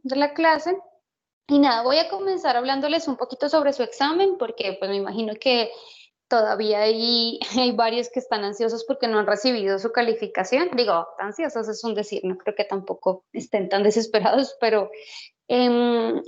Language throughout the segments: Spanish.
de la clase. Y nada, voy a comenzar hablándoles un poquito sobre su examen, porque pues me imagino que todavía hay varios que están ansiosos porque no han recibido su calificación. Digo, ansiosos es un decir, no creo que tampoco estén tan desesperados, pero em,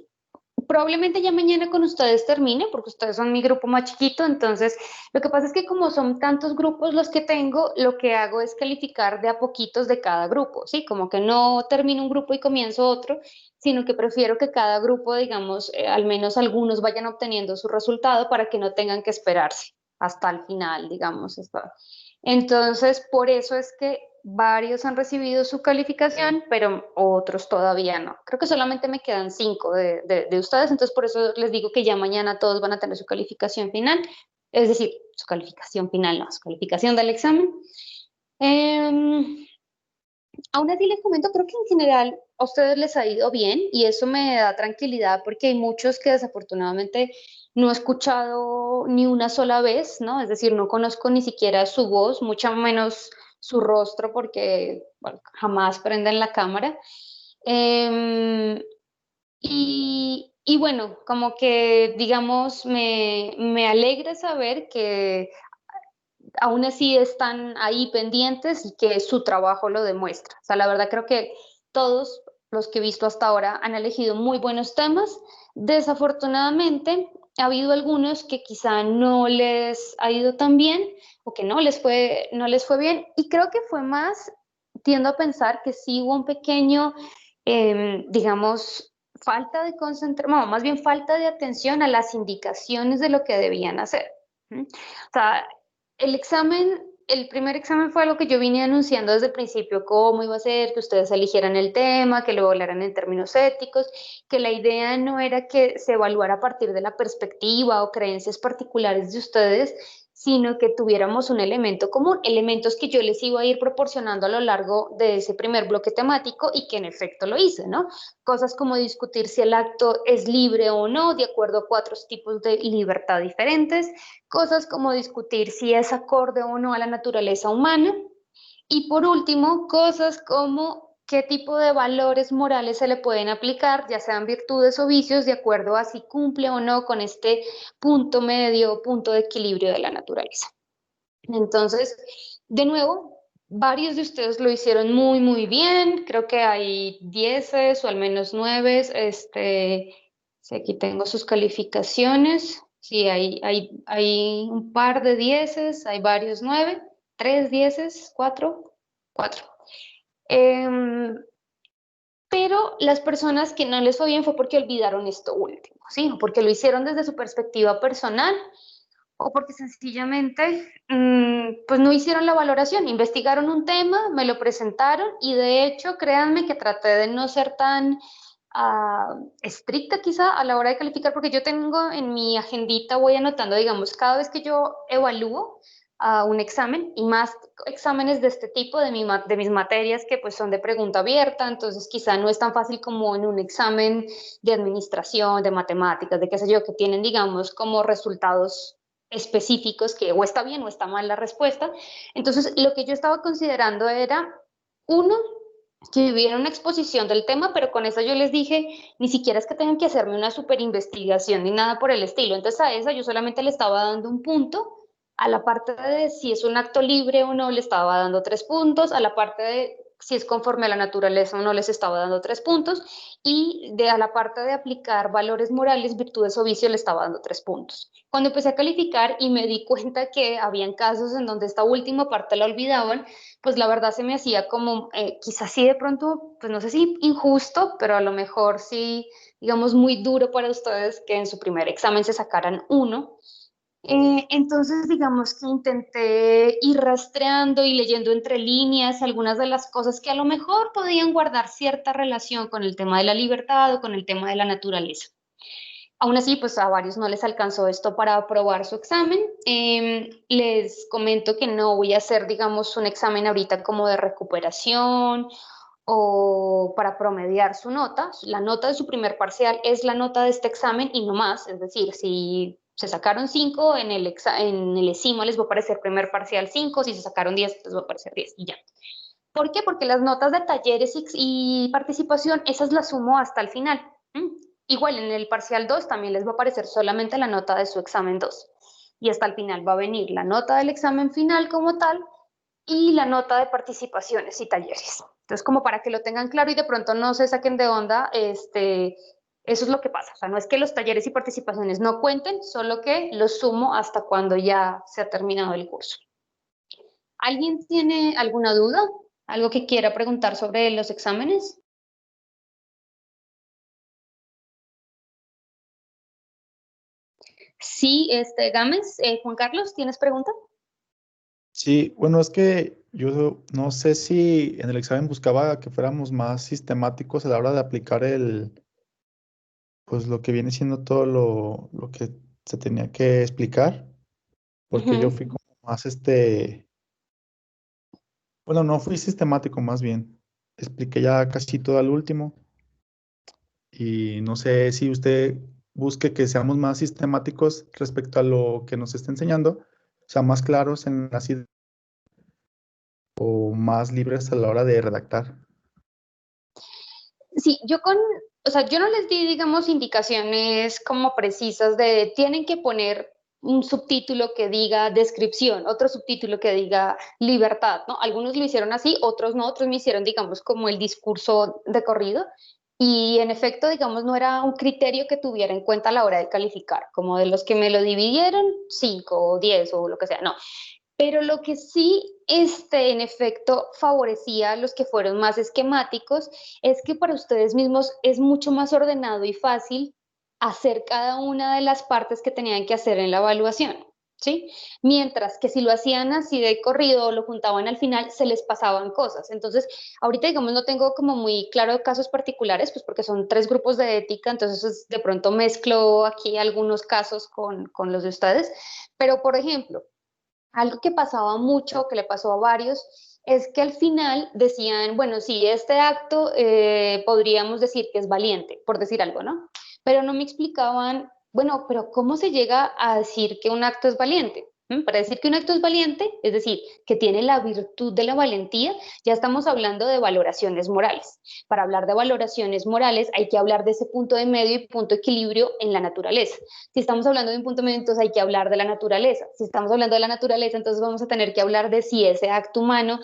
probablemente ya mañana con ustedes termine, porque ustedes son mi grupo más chiquito, entonces lo que pasa es que como son tantos grupos los que tengo, lo que hago es calificar de a poquitos de cada grupo, ¿sí? Como que no termino un grupo y comienzo otro, sino que prefiero que cada grupo, digamos, al menos algunos vayan obteniendo su resultado para que no tengan que esperarse hasta el final, digamos. Entonces, por eso es que varios han recibido su calificación, pero otros todavía no. Creo que solamente me quedan 5 de ustedes, entonces por eso les digo que ya mañana todos van a tener su calificación final, es decir, su calificación final, no, su calificación del examen. Em, Aún así les comento, creo que en general a ustedes les ha ido bien y eso me da tranquilidad porque hay muchos que desafortunadamente no he escuchado ni una sola vez, ¿no? Es decir, no conozco ni siquiera su voz, mucho menos su rostro porque bueno, jamás prenden la cámara. Em, y bueno, como que digamos, me alegra saber que aún así están ahí pendientes y que su trabajo lo demuestra. O sea, la verdad creo que todos los que he visto hasta ahora han elegido muy buenos temas. Desafortunadamente, ha habido algunos que quizá no les ha ido tan bien o que no les fue bien. Y creo que fue más, tiendo a pensar que sí hubo un pequeño, digamos, falta de concentración, no, más bien falta de atención a las indicaciones de lo que debían hacer. ¿Mm? O sea, el examen, el primer examen fue algo que yo vine anunciando desde el principio, cómo iba a ser, que ustedes eligieran el tema, que lo hablaran en términos éticos, que la idea no era que se evaluara a partir de la perspectiva o creencias particulares de ustedes, sino que tuviéramos un elemento común, elementos que yo les iba a ir proporcionando a lo largo de ese primer bloque temático y que en efecto lo hice, ¿no? Cosas como discutir si el acto es libre o no, de acuerdo a 4 tipos de libertad diferentes, cosas como discutir si es acorde o no a la naturaleza humana. Y por último, cosas como qué tipo de valores morales se le pueden aplicar, ya sean virtudes o vicios, de acuerdo a si cumple o no con este punto medio, punto de equilibrio de la naturaleza. Entonces, de nuevo, varios de ustedes lo hicieron muy, muy bien. Creo que hay 10 o al menos 9. Sí, aquí tengo sus calificaciones. Sí, hay un par de 10, hay varios 9, 3 10, 4, 4. Pero las personas que no les fue bien fue porque olvidaron esto último, ¿sí? O porque lo hicieron desde su perspectiva personal o porque sencillamente pues no hicieron la valoración, investigaron un tema, me lo presentaron y de hecho créanme que traté de no ser tan estricta quizá a la hora de calificar porque yo tengo en mi agendita, voy anotando, digamos, cada vez que yo evalúo un examen y más exámenes de este tipo de mis materias que pues son de pregunta abierta, entonces quizá no es tan fácil como en un examen de administración, de matemáticas, de qué sé yo, que tienen digamos como resultados específicos que o está bien o está mal la respuesta. Entonces, lo que yo estaba considerando era, uno, que hubiera una exposición del tema, pero con eso yo les dije, ni siquiera es que tengan que hacerme una super investigación ni nada por el estilo. Entonces, a esa yo solamente le estaba dando un punto. A la parte de si es un acto libre o no, le estaba dando 3 puntos. A la parte de si es conforme a la naturaleza o no, les estaba dando 3 puntos. Y a la parte de aplicar valores morales, virtudes o vicios, le estaba dando 3 puntos. Cuando empecé a calificar y me di cuenta que habían casos en donde esta última parte la olvidaban, pues la verdad se me hacía como, quizás sí de pronto, pues no sé si injusto, pero a lo mejor sí, digamos, muy duro para ustedes que en su primer examen se sacaran 1. Entonces, digamos que intenté ir rastreando y leyendo entre líneas algunas de las cosas que a lo mejor podían guardar cierta relación con el tema de la libertad o con el tema de la naturaleza. Aún así, pues a varios no les alcanzó esto para aprobar su examen. Les comento que no voy a hacer, digamos, un examen ahorita como de recuperación o para promediar su nota. La nota de su primer parcial es la nota de este examen y no más. Es decir, si se sacaron 5 en el ESIMO les va a aparecer primer parcial 5, si se sacaron 10 les va a aparecer 10 y ya. ¿Por qué? Porque las notas de talleres y participación, esas las sumo hasta el final. ¿M? Igual en el parcial 2 también les va a aparecer solamente la nota de su examen 2. Y hasta el final va a venir la nota del examen final como tal y la nota de participaciones y talleres. Entonces, como para que lo tengan claro y de pronto no se saquen de onda, eso es lo que pasa. O sea, no es que los talleres y participaciones no cuenten, solo que los sumo hasta cuando ya se ha terminado el curso. ¿Alguien tiene alguna duda? ¿Algo que quiera preguntar sobre los exámenes? Sí, Gámez, Juan Carlos, ¿tienes pregunta? Sí, bueno, es que yo no sé si en el examen buscaba que fuéramos más sistemáticos a la hora de aplicar pues lo que viene siendo todo lo que se tenía que explicar, porque yo Ujú. fui como más bueno, no fui sistemático más bien. Expliqué ya casi todo al último y no sé si usted busque que seamos más sistemáticos respecto a lo que nos está enseñando, o sea, más claros en las ideas o más libres a la hora de redactar. Sí, o sea, yo no les di, digamos, indicaciones como precisas de tienen que poner un subtítulo que diga descripción, otro subtítulo que diga libertad, ¿no? Algunos lo hicieron así, otros no, otros me hicieron, digamos, como el discurso de corrido. Y en efecto, digamos, no era un criterio que tuviera en cuenta a la hora de calificar, como de los que me lo dividieron, 5 o 10 o lo que sea, no. Pero lo que sí, en efecto, favorecía a los que fueron más esquemáticos es que para ustedes mismos es mucho más ordenado y fácil hacer cada una de las partes que tenían que hacer en la evaluación, ¿sí? Mientras que si lo hacían así de corrido o lo juntaban al final, se les pasaban cosas. Entonces, ahorita, digamos, no tengo como muy claro casos particulares, pues porque son 3 grupos de ética, entonces de pronto mezclo aquí algunos casos con los de ustedes. Pero, por ejemplo, algo que pasaba mucho, que le pasó a varios, es que al final decían, bueno, sí, este acto podríamos decir que es valiente, por decir algo, ¿no? Pero no me explicaban, bueno, pero ¿cómo se llega a decir que un acto es valiente? Para decir que un acto es valiente, es decir, que tiene la virtud de la valentía, ya estamos hablando de valoraciones morales. Para hablar de valoraciones morales hay que hablar de ese punto de medio y punto de equilibrio en la naturaleza. Si estamos hablando de un punto medio, entonces hay que hablar de la naturaleza. Si estamos hablando de la naturaleza, entonces vamos a tener que hablar de si ese acto humano,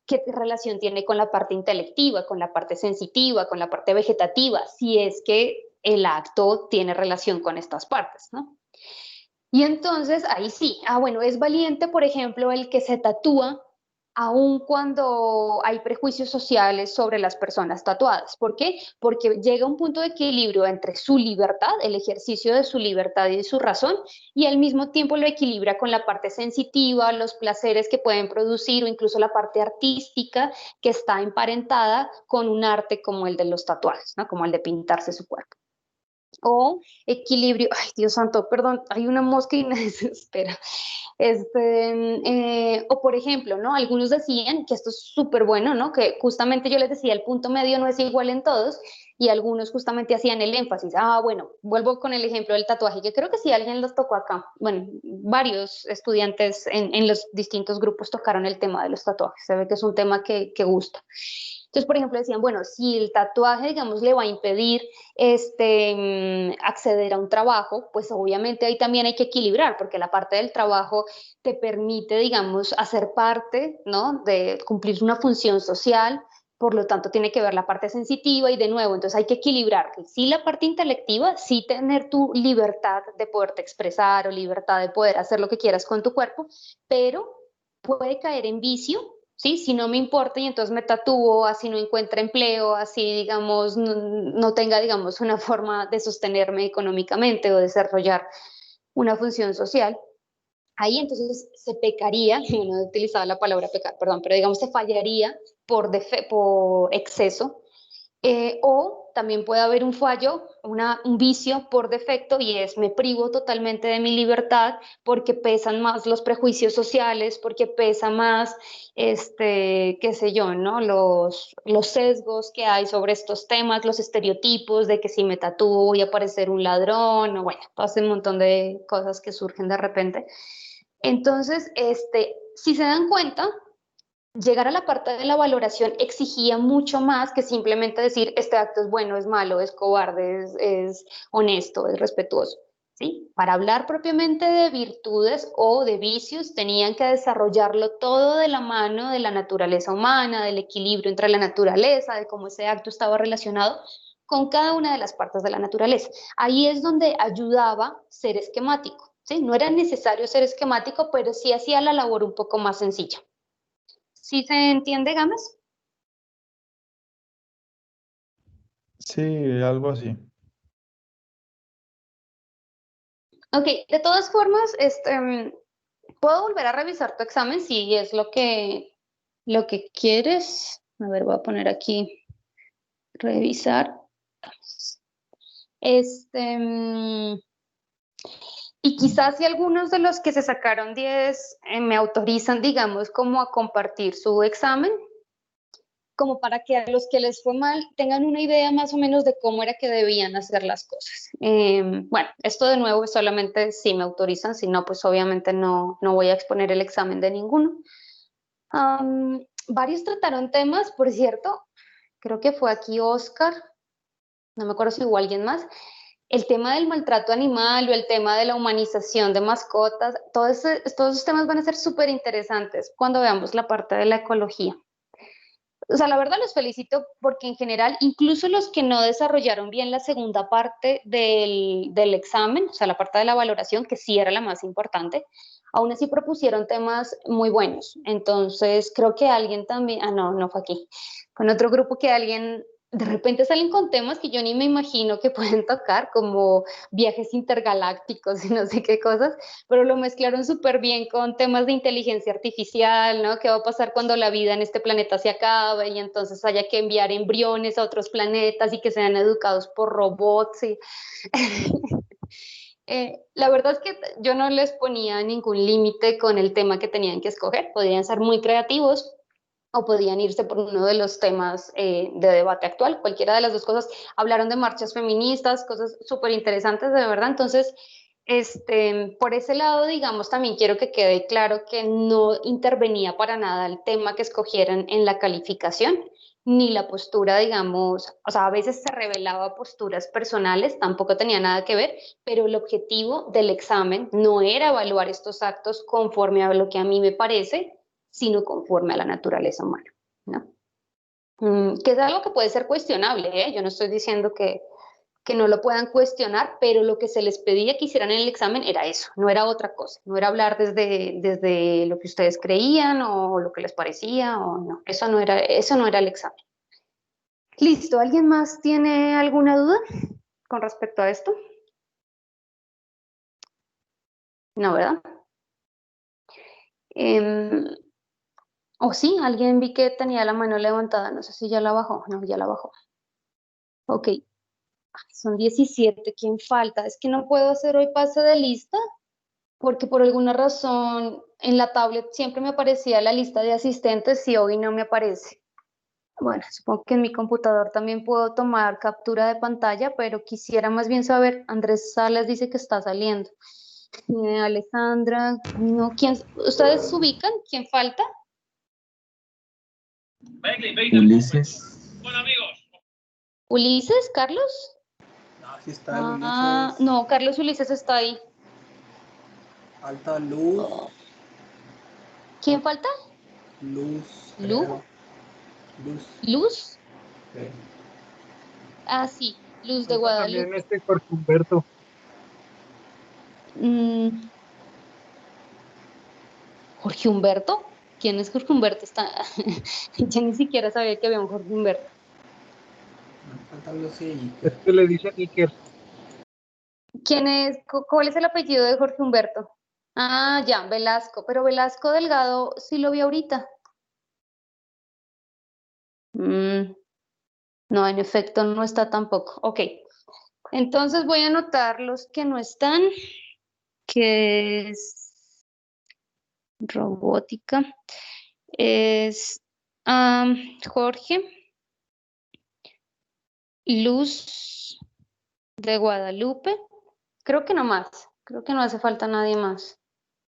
qué relación tiene con la parte intelectiva, con la parte sensitiva, con la parte vegetativa, si es que el acto tiene relación con estas partes, ¿no? Y entonces ahí sí, bueno, es valiente, por ejemplo, el que se tatúa aun cuando hay prejuicios sociales sobre las personas tatuadas. ¿Por qué? Porque llega un punto de equilibrio entre su libertad, el ejercicio de su libertad y de su razón, y al mismo tiempo lo equilibra con la parte sensitiva, los placeres que pueden producir o incluso la parte artística que está emparentada con un arte como el de los tatuajes, ¿no? Como el de pintarse su cuerpo. O equilibrio, ay Dios santo, perdón, hay una mosca y me desespera. O por ejemplo, ¿no? Algunos decían que esto es súper bueno, ¿no? Que justamente yo les decía, el punto medio no es igual en todos, y algunos justamente hacían el énfasis. Bueno, vuelvo con el ejemplo del tatuaje, que creo que sí alguien los tocó acá. Bueno, varios estudiantes en los distintos grupos tocaron el tema de los tatuajes. Se ve que es un tema que gusta. Entonces, por ejemplo, decían, bueno, si el tatuaje, digamos, le va a impedir acceder a un trabajo, pues obviamente ahí también hay que equilibrar, porque la parte del trabajo te permite, digamos, hacer parte, ¿no? De cumplir una función social, por lo tanto tiene que ver la parte sensitiva y de nuevo, entonces hay que equilibrar, sí la parte intelectiva, sí tener tu libertad de poderte expresar o libertad de poder hacer lo que quieras con tu cuerpo, pero puede caer en vicio. ¿Sí? Si no me importa y entonces me tatúo, así no encuentre empleo, así, digamos, no tenga, digamos, una forma de sostenerme económicamente o desarrollar una función social, ahí entonces se pecaría, no he utilizado la palabra pecar, perdón, pero digamos se fallaría por exceso, o también puede haber un fallo, un vicio por defecto y es me privo totalmente de mi libertad porque pesan más los prejuicios sociales, porque pesa más, qué sé yo, ¿no? Los sesgos que hay sobre estos temas, los estereotipos de que si me tatúo voy a parecer un ladrón, o bueno, todo ese montón de cosas que surgen de repente. Entonces, si se dan cuenta, llegar a la parte de la valoración exigía mucho más que simplemente decir este acto es bueno, es malo, es cobarde, es honesto, es respetuoso. ¿Sí? Para hablar propiamente de virtudes o de vicios, tenían que desarrollarlo todo de la mano de la naturaleza humana, del equilibrio entre la naturaleza, de cómo ese acto estaba relacionado con cada una de las partes de la naturaleza. Ahí es donde ayudaba ser esquemático. ¿Sí? No era necesario ser esquemático, pero sí hacía la labor un poco más sencilla. ¿Sí se entiende, Gámez? Sí, algo así. Ok, de todas formas, puedo volver a revisar tu examen si es lo que quieres. A ver, voy a poner aquí, revisar. Este, mm, y quizás si algunos de los que se sacaron 10 me autorizan, digamos, como a compartir su examen, como para que a los que les fue mal tengan una idea más o menos de cómo era que debían hacer las cosas. Bueno, esto de nuevo es solamente si me autorizan, si no, pues obviamente no voy a exponer el examen de ninguno. Varios trataron temas, por cierto, creo que fue aquí Oscar, no me acuerdo si hubo alguien más, el tema del maltrato animal o el tema de la humanización de mascotas, todos esos temas van a ser súper interesantes cuando veamos la parte de la ecología. O sea, la verdad los felicito porque en general, incluso los que no desarrollaron bien la segunda parte del examen, o sea, la parte de la valoración, que sí era la más importante, aún así propusieron temas muy buenos. Entonces, creo que alguien también, no fue aquí, con otro grupo que alguien, de repente salen con temas que yo ni me imagino que pueden tocar, como viajes intergalácticos y no sé qué cosas, pero lo mezclaron súper bien con temas de inteligencia artificial, ¿no? ¿Qué va a pasar cuando la vida en este planeta se acabe y entonces haya que enviar embriones a otros planetas y que sean educados por robots? Y... la verdad es que yo no les ponía ningún límite con el tema que tenían que escoger, podían ser muy creativos o podían irse por uno de los temas de debate actual, cualquiera de las dos cosas. Hablaron de marchas feministas, cosas súper interesantes, de verdad. Entonces, por ese lado, digamos, también quiero que quede claro que no intervenía para nada el tema que escogieran en la calificación, ni la postura, digamos, o sea, a veces se revelaba posturas personales, tampoco tenía nada que ver, pero el objetivo del examen no era evaluar estos actos conforme a lo que a mí me parece, sino conforme a la naturaleza humana, ¿no? Que es algo que puede ser cuestionable, ¿eh? Yo no estoy diciendo que no lo puedan cuestionar, pero lo que se les pedía que hicieran en el examen era eso, no era otra cosa, no era hablar desde lo que ustedes creían o lo que les parecía, o no, eso no era el examen. Listo, ¿alguien más tiene alguna duda con respecto a esto? No, ¿verdad? O sí, alguien vi que tenía la mano levantada, no sé si ya la bajó, no, ya la bajó. Ok, son 17. ¿Quién falta? Es que no puedo hacer hoy pase de lista porque por alguna razón en la tablet siempre me aparecía la lista de asistentes y hoy no me aparece. Bueno, supongo que en mi computador también puedo tomar captura de pantalla, pero quisiera más bien saber, Andrés Salas dice que está saliendo. Alejandra, no, ¿quién? ¿Ustedes se ubican? ¿Quién falta? Ulises. ¿Ulises? ¿Carlos? Aquí está el Ulises. No, Carlos Ulises está ahí. Falta Luz. Oh. ¿Quién falta? Luz, ¿Lu? creo. Luz. ¿Luz? Sí. Ah, sí, Luz de Falta también Guadalupe. Jorge Humberto. Mm, ¿Jorge Humberto? ¿Quién es Jorge Humberto? Yo ni siquiera sabía que había un Jorge Humberto. Falta Luz y Es Iker. que le dicen Iker. ¿Quién es? ¿Cuál es el apellido de Jorge Humberto? Ah, ya, Velasco. Pero Velasco Delgado sí lo vi ahorita. No, en efecto, no está tampoco. Ok. Entonces voy a anotar los que no están, que es robótica. Es Jorge, Luz de Guadalupe. Creo que no más. Creo que no hace falta nadie más.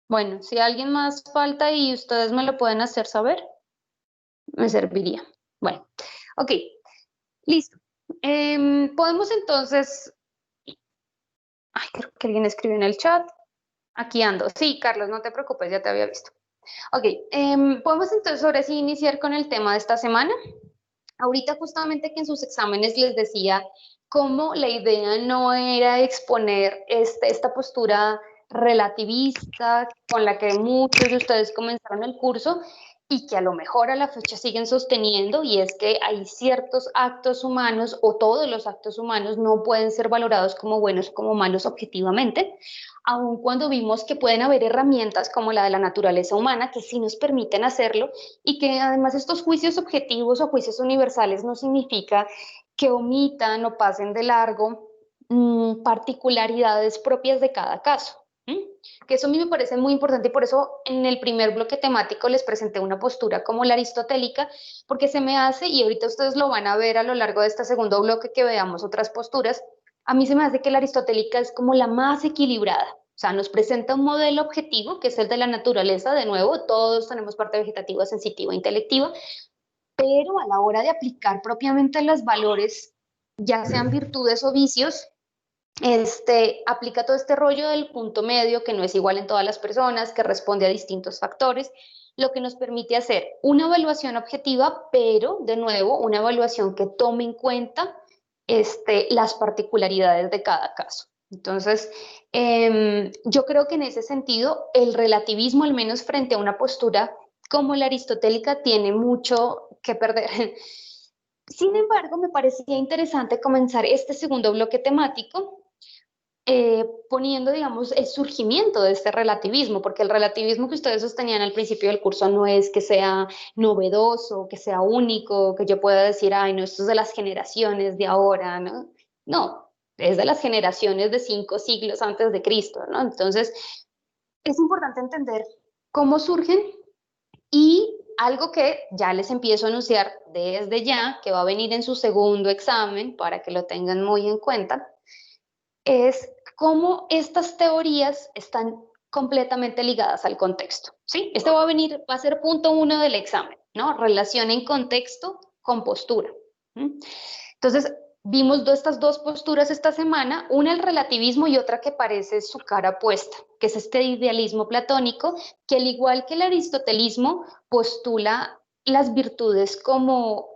Bueno, si alguien más falta y ustedes me lo pueden hacer saber. me serviría. Bueno, ok, listo. Podemos entonces... Ay, creo que alguien escribió en el chat. Aquí ando. Sí, Carlos, no te preocupes, ya te había visto. Ok, podemos entonces ahora sí iniciar con el tema de esta semana. Ahorita justamente que en sus exámenes les decía cómo la idea no era exponer esta postura relativista con la que muchos de ustedes comenzaron el curso y que a lo mejor a la fecha siguen sosteniendo, y es que hay ciertos actos humanos o todos los actos humanos no pueden ser valorados como buenos o como malos objetivamente, aun cuando vimos que pueden haber herramientas como la de la naturaleza humana que sí nos permiten hacerlo, y que además estos juicios objetivos o juicios universales no significa que omitan o pasen de largo particularidades propias de cada caso. Que eso a mí me parece muy importante, y por eso en el primer bloque temático les presenté una postura como la aristotélica, porque se me hace, y ahorita ustedes lo van a ver a lo largo de este segundo bloque que veamos otras posturas, a mí se me hace que la aristotélica es como la más equilibrada. O sea, nos presenta un modelo objetivo, que es el de la naturaleza, de nuevo, todos tenemos parte vegetativa, sensitiva, intelectiva, pero a la hora de aplicar propiamente los valores, ya sean virtudes o vicios, aplica todo este rollo del punto medio que no es igual en todas las personas, que responde a distintos factores, lo que nos permite hacer una evaluación objetiva, pero de nuevo una evaluación que tome en cuenta las particularidades de cada caso. Entonces, yo creo que en ese sentido, el relativismo, al menos frente a una postura como la aristotélica, tiene mucho que perder. Sin embargo, me parecía interesante comenzar este segundo bloque temático poniendo, digamos, el surgimiento de este relativismo, porque el relativismo que ustedes sostenían al principio del curso no es que sea novedoso, que sea único, que yo pueda decir, ay, no, esto es de las generaciones de ahora, ¿no? No, es de las generaciones de 5 siglos antes de Cristo, ¿no? Entonces, es importante entender cómo surgen, y algo que ya les empiezo a anunciar desde ya, que va a venir en su segundo examen, para que lo tengan muy en cuenta, es cómo estas teorías están completamente ligadas al contexto, ¿sí? Este va a ser punto 1 del examen, ¿no? Relación en contexto con postura. Entonces, vimos estas dos posturas esta semana, una el relativismo y otra que parece su cara opuesta, que es este idealismo platónico, que al igual que el aristotelismo postula las virtudes como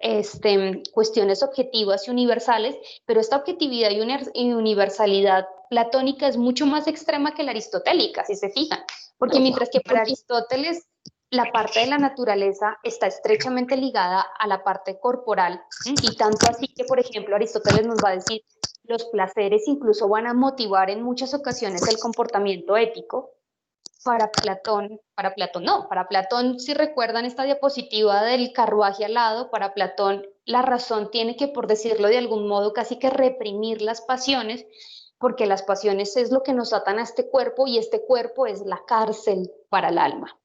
cuestiones objetivas y universales, pero esta objetividad y universalidad platónica es mucho más extrema que la aristotélica, si se fijan, porque mientras que para Aristóteles la parte de la naturaleza está estrechamente ligada a la parte corporal, y tanto así que, por ejemplo, Aristóteles nos va a decir, los placeres incluso van a motivar en muchas ocasiones el comportamiento ético. Para Platón, si recuerdan esta diapositiva del carruaje alado, para Platón la razón tiene que, por decirlo de algún modo, casi que reprimir las pasiones, porque las pasiones es lo que nos atan a este cuerpo, y este cuerpo es la cárcel para el alma.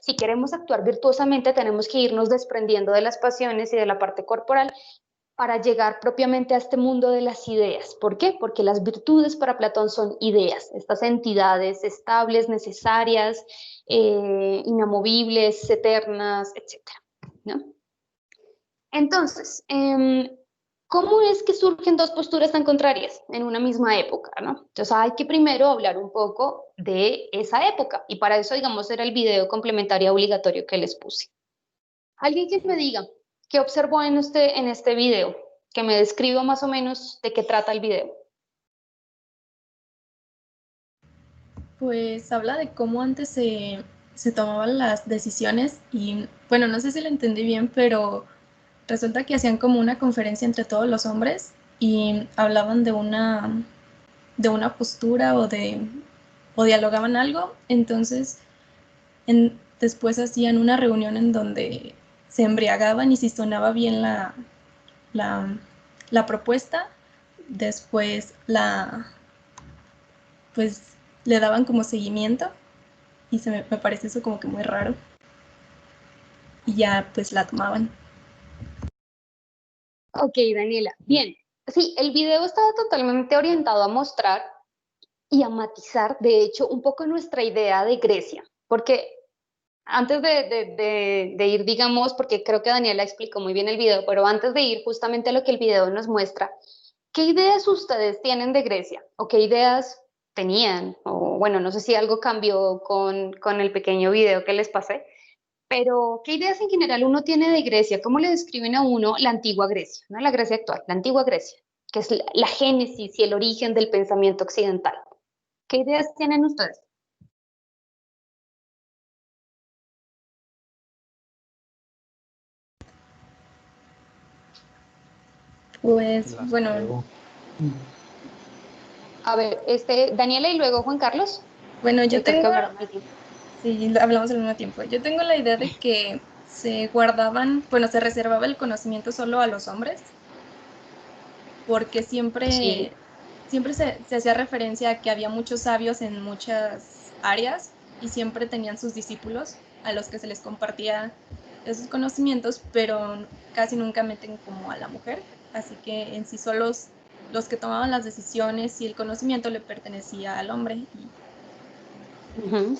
Si queremos actuar virtuosamente, tenemos que irnos desprendiendo de las pasiones y de la parte corporal para llegar propiamente a este mundo de las ideas. ¿Por qué? Porque las virtudes para Platón son ideas, estas entidades estables, necesarias, inamovibles, eternas, etc., ¿no? Entonces, ¿cómo es que surgen dos posturas tan contrarias en una misma época, ¿no? Entonces hay que primero hablar un poco de esa época, y para eso, digamos, era el video complementario obligatorio que les puse. Alguien que me diga qué observó en este video, que me describa más o menos de qué trata el video. Pues habla de cómo antes se tomaban las decisiones y, bueno, no sé si lo entendí bien, pero resulta que hacían como una conferencia entre todos los hombres y hablaban de una postura o dialogaban algo. Entonces después hacían una reunión en donde se embriagaban, y si sonaba bien la propuesta, después pues le daban como seguimiento, y me parece eso como que muy raro, y ya pues la tomaban. Ok, Daniela, bien. Sí, el video estaba totalmente orientado a mostrar y a matizar, de hecho, un poco nuestra idea de Grecia, porque antes de ir, digamos, porque creo que Daniela explicó muy bien el video, pero antes de ir justamente a lo que el video nos muestra, ¿qué ideas ustedes tienen de Grecia? ¿O qué ideas tenían? O bueno, no sé si algo cambió con el pequeño video que les pasé, pero ¿qué ideas en general uno tiene de Grecia? ¿Cómo le describen a uno la antigua Grecia, no la Grecia actual, la antigua Grecia, que es la génesis y el origen del pensamiento occidental? ¿Qué ideas tienen ustedes? Pues Las bueno, creo. A ver, Daniela y luego Juan Carlos, bueno, yo que creo que tengo, hablaron al tiempo. sí, hablamos al mismo tiempo. Yo tengo la idea de que se guardaban, bueno, se reservaba el conocimiento solo a los hombres, porque Sí. siempre se hacía referencia a que había muchos sabios en muchas áreas y siempre tenían sus discípulos a los que se les compartía esos conocimientos, pero casi nunca meten como a la mujer. Así que en sí solo los que tomaban las decisiones y el conocimiento le pertenecía al hombre. Ujú.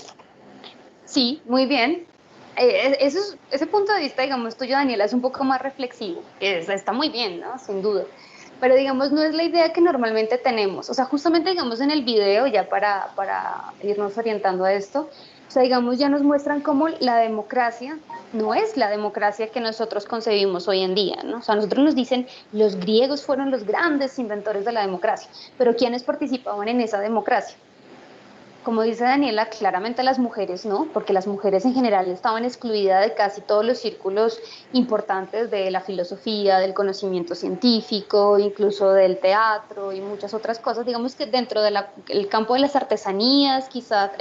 Sí, muy bien. Ese punto de vista, digamos, tuyo, Daniela, es un poco más reflexivo, está muy bien, ¿no? Sin duda. Pero, digamos, no es la idea que normalmente tenemos. O sea, justamente, digamos, en el video, ya para irnos orientando a esto, o sea, digamos, ya nos muestran cómo la democracia no es la democracia que nosotros concebimos hoy en día, ¿no? O sea, nosotros nos dicen, los griegos fueron los grandes inventores de la democracia, pero ¿quiénes participaban en esa democracia? Como dice Daniela, claramente las mujeres no, porque las mujeres en general estaban excluidas de casi todos los círculos importantes de la filosofía, del conocimiento científico, incluso del teatro y muchas otras cosas. Digamos que dentro del campo de las artesanías, quizás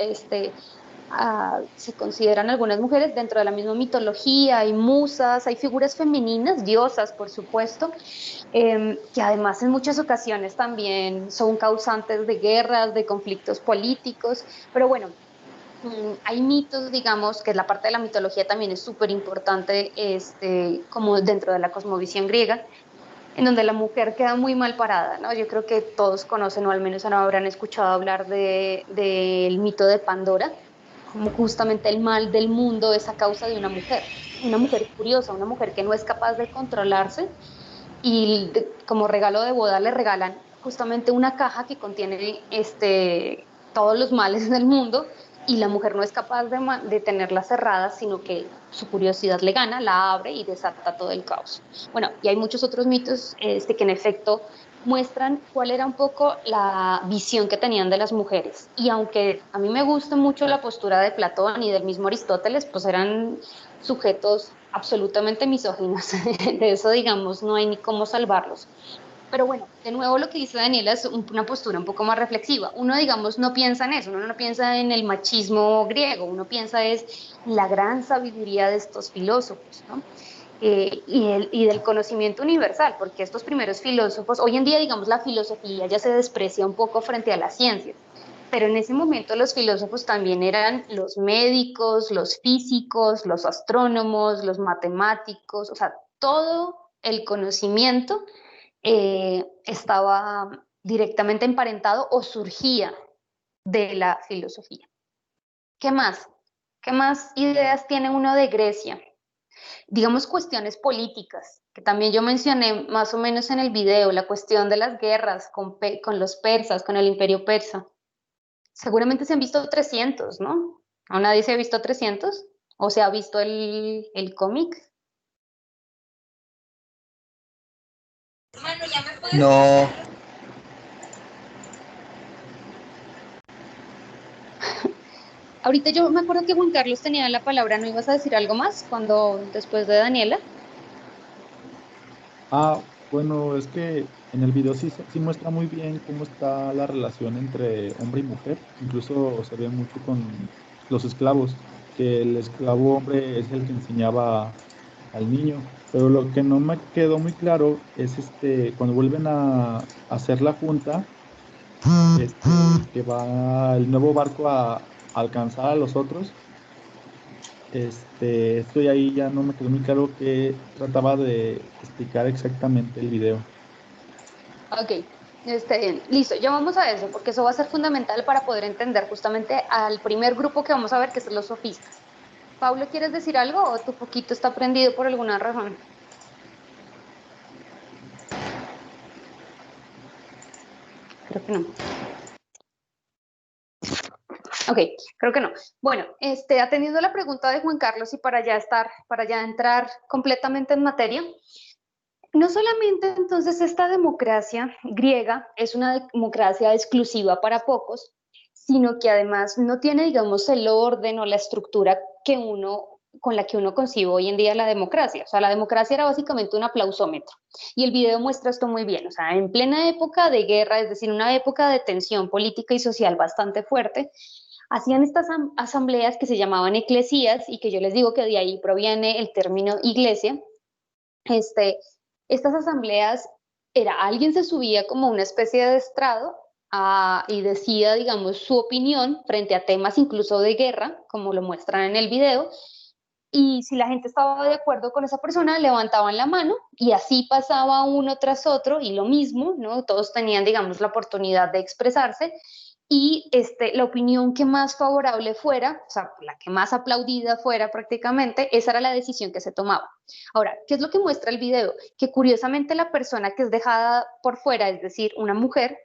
se consideran algunas mujeres dentro de la misma mitología, hay musas, hay figuras femeninas, diosas, por supuesto, que además en muchas ocasiones también son causantes de guerras, de conflictos políticos, pero bueno, hay mitos, digamos, que la parte de la mitología también es súper importante, como dentro de la cosmovisión griega, en donde la mujer queda muy mal parada, ¿no? Yo creo que todos conocen o al menos no habrán escuchado hablar del mito de Pandora, como justamente el mal del mundo es a causa de una mujer curiosa, una mujer que no es capaz de controlarse y como regalo de boda le regalan justamente una caja que contiene todos los males del mundo y la mujer no es capaz de tenerla cerrada, sino que su curiosidad le gana, la abre y desata todo el caos. Bueno, y hay muchos otros mitos que en efecto muestran cuál era un poco la visión que tenían de las mujeres. Y aunque a mí me gusta mucho la postura de Platón y del mismo Aristóteles, pues eran sujetos absolutamente misóginos. De eso, digamos, no hay ni cómo salvarlos. Pero bueno, de nuevo lo que dice Daniela es una postura un poco más reflexiva. Uno, digamos, no piensa en eso, uno no piensa en el machismo griego, uno piensa es la gran sabiduría de estos filósofos, ¿no? Y del conocimiento universal, porque estos primeros filósofos, hoy en día, digamos, la filosofía ya se desprecia un poco frente a las ciencias, pero en ese momento los filósofos también eran los médicos, los físicos, los astrónomos, los matemáticos, o sea, todo el conocimiento estaba directamente emparentado o surgía de la filosofía. ¿Qué más? ¿Qué más ideas tiene uno de Grecia? Digamos cuestiones políticas, que también yo mencioné más o menos en el video, la cuestión de las guerras con los persas, con el imperio persa. Seguramente se han visto 300, ¿no? ¿A nadie se ha visto 300? ¿O se ha visto el cómic? No, Ahorita yo me acuerdo que Juan Carlos tenía la palabra, ¿no ibas a decir algo más cuando después de Daniela? Ah, bueno, es que en el video sí muestra muy bien cómo está la relación entre hombre y mujer. Incluso se ve mucho con los esclavos, que el esclavo hombre es el que enseñaba al niño. Pero lo que no me quedó muy claro es cuando vuelven a hacer la junta, este, que va el nuevo barco a alcanzar a los otros. Estoy ahí, ya no me quedó muy claro qué trataba de explicar exactamente el video. Ok, bien, listo, ya vamos a eso, porque eso va a ser fundamental para poder entender justamente al primer grupo que vamos a ver, que son los sofistas. Pablo, ¿quieres decir algo o tu poquito está prendido por alguna razón? Creo que no. Ok, creo que no. Bueno, atendiendo a la pregunta de Juan Carlos y para ya entrar completamente en materia, no solamente entonces esta democracia griega es una democracia exclusiva para pocos, sino que además no tiene, digamos, el orden o la estructura con la que uno concibe hoy en día la democracia. O sea, la democracia era básicamente un aplausómetro. Y el video muestra esto muy bien. O sea, en plena época de guerra, es decir, una época de tensión política y social bastante fuerte, hacían estas asambleas que se llamaban eclesías y que yo les digo que de ahí proviene el término iglesia. Estas asambleas alguien se subía como una especie de estrado y decía, digamos, su opinión frente a temas incluso de guerra, como lo muestran en el video, y si la gente estaba de acuerdo con esa persona, levantaban la mano y así pasaba uno tras otro y lo mismo, ¿no? Todos tenían, digamos, la oportunidad de expresarse y la opinión que más favorable fuera, o sea, la que más aplaudida fuera prácticamente, esa era la decisión que se tomaba. Ahora, ¿qué es lo que muestra el video? Que curiosamente la persona que es dejada por fuera, es decir, una mujer,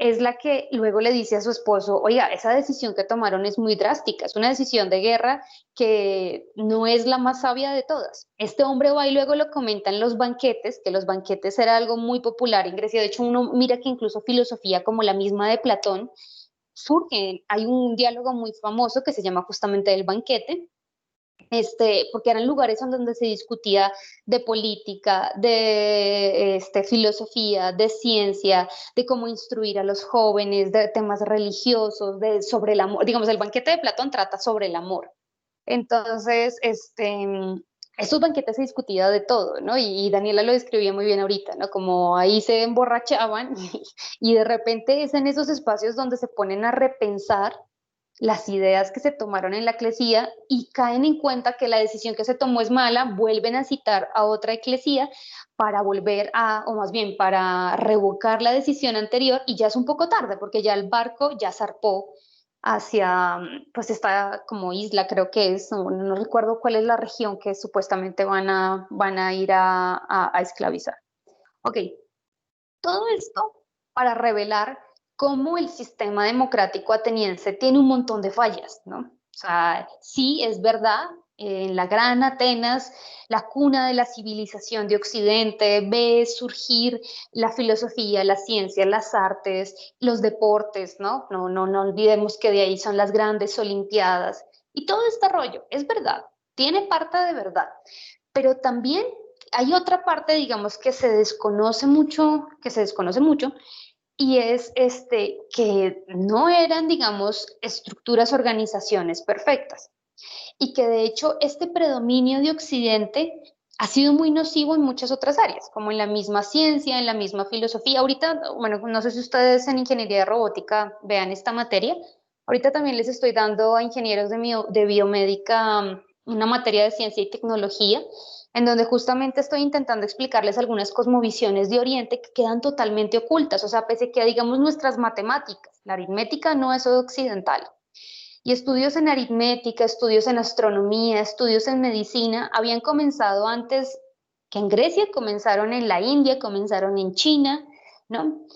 es la que luego le dice a su esposo, oiga, esa decisión que tomaron es muy drástica, es una decisión de guerra que no es la más sabia de todas. Este hombre va y luego lo comenta en los banquetes, que los banquetes era algo muy popular en Grecia. De hecho, uno mira que incluso filosofía como la misma de Platón surge. Hay un diálogo muy famoso que se llama justamente El banquete, porque eran lugares en donde se discutía de política, de filosofía, de ciencia, de cómo instruir a los jóvenes, de temas religiosos, sobre el amor. Digamos, el banquete de Platón trata sobre el amor. Entonces, estos banquetes se discutía de todo, ¿no? Y Daniela lo describía muy bien ahorita, ¿no? Como ahí se emborrachaban y de repente es en esos espacios donde se ponen a repensar las ideas que se tomaron en la eclesía y caen en cuenta que la decisión que se tomó es mala, vuelven a citar a otra eclesía para volver o más bien para revocar la decisión anterior y ya es un poco tarde porque ya el barco ya zarpó hacia, pues esta como isla creo que es, no recuerdo cuál es la región que supuestamente van a ir a esclavizar. Ok, todo esto para revelar cómo el sistema democrático ateniense tiene un montón de fallas, ¿no? O sea, sí, es verdad, en la gran Atenas, la cuna de la civilización de Occidente, ve surgir la filosofía, la ciencia, las artes, los deportes, ¿no? No olvidemos que de ahí son las grandes olimpiadas y todo este rollo, es verdad, tiene parte de verdad, pero también hay otra parte, digamos, que se desconoce mucho, y es que no eran, digamos, estructuras, organizaciones perfectas, y que de hecho este predominio de Occidente ha sido muy nocivo en muchas otras áreas, como en la misma ciencia, en la misma filosofía. Ahorita, bueno, no sé si ustedes en ingeniería robótica vean esta materia. Ahorita también les estoy dando a ingenieros de biomédica una materia de ciencia y tecnología, en donde justamente estoy intentando explicarles algunas cosmovisiones de Oriente que quedan totalmente ocultas. O sea, pese que digamos nuestras matemáticas, la aritmética no es occidental, y estudios en aritmética, estudios en astronomía, estudios en medicina habían comenzado antes que en Grecia, comenzaron en la India, comenzaron en China, ¿no?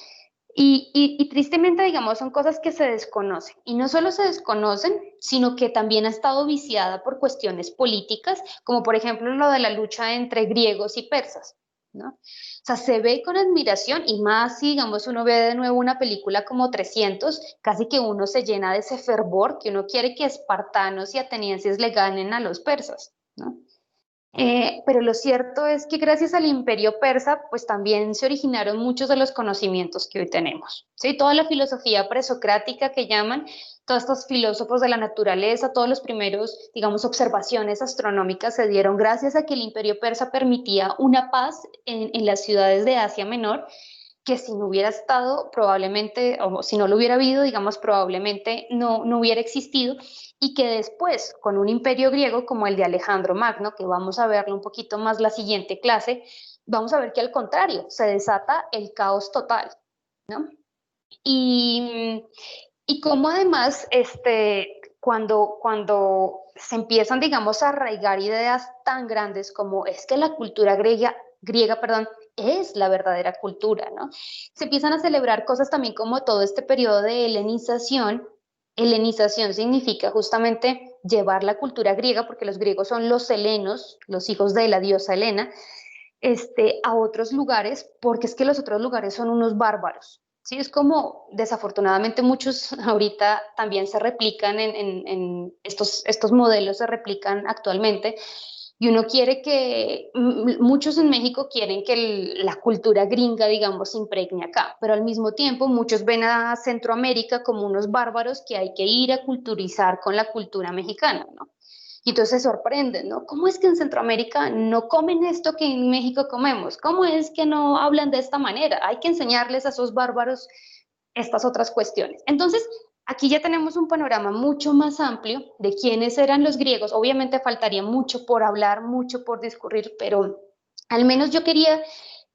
Y tristemente, digamos, son cosas que se desconocen. Y no solo se desconocen, sino que también ha estado viciada por cuestiones políticas, como por ejemplo lo de la lucha entre griegos y persas, ¿no? O sea, se ve con admiración y más si, digamos, uno ve de nuevo una película como 300, casi que uno se llena de ese fervor que uno quiere que espartanos y atenienses le ganen a los persas, ¿no? Pero lo cierto es que gracias al imperio persa, pues también se originaron muchos de los conocimientos que hoy tenemos. ¿Sí? Toda la filosofía presocrática que llaman, todos estos filósofos de la naturaleza, todos los primeros, digamos, observaciones astronómicas se dieron gracias a que el imperio persa permitía una paz en las ciudades de Asia Menor, que si no hubiera estado probablemente, o si no lo hubiera habido, digamos, probablemente no hubiera existido, y que después, con un imperio griego como el de Alejandro Magno, que vamos a verlo un poquito más la siguiente clase, vamos a ver que al contrario, se desata el caos total, ¿no? Y, y como además, cuando se empiezan, digamos, a arraigar ideas tan grandes como es que la cultura griega, perdón, es la verdadera cultura, ¿no? Se empiezan a celebrar cosas también como todo este periodo de helenización. Helenización significa justamente llevar la cultura griega, porque los griegos son los helenos, los hijos de la diosa Helena, a otros lugares, porque es que los otros lugares son unos bárbaros. Sí, es como desafortunadamente muchos ahorita también se replican en estos modelos se replican actualmente, y uno quiere que, muchos en México quieren que la cultura gringa, digamos, se impregne acá, pero al mismo tiempo muchos ven a Centroamérica como unos bárbaros que hay que ir a culturizar con la cultura mexicana, ¿no? Y entonces se sorprenden, ¿no? ¿Cómo es que en Centroamérica no comen esto que en México comemos? ¿Cómo es que no hablan de esta manera? Hay que enseñarles a esos bárbaros estas otras cuestiones. Entonces, aquí ya tenemos un panorama mucho más amplio de quiénes eran los griegos. Obviamente faltaría mucho por hablar, mucho por discurrir, pero al menos yo quería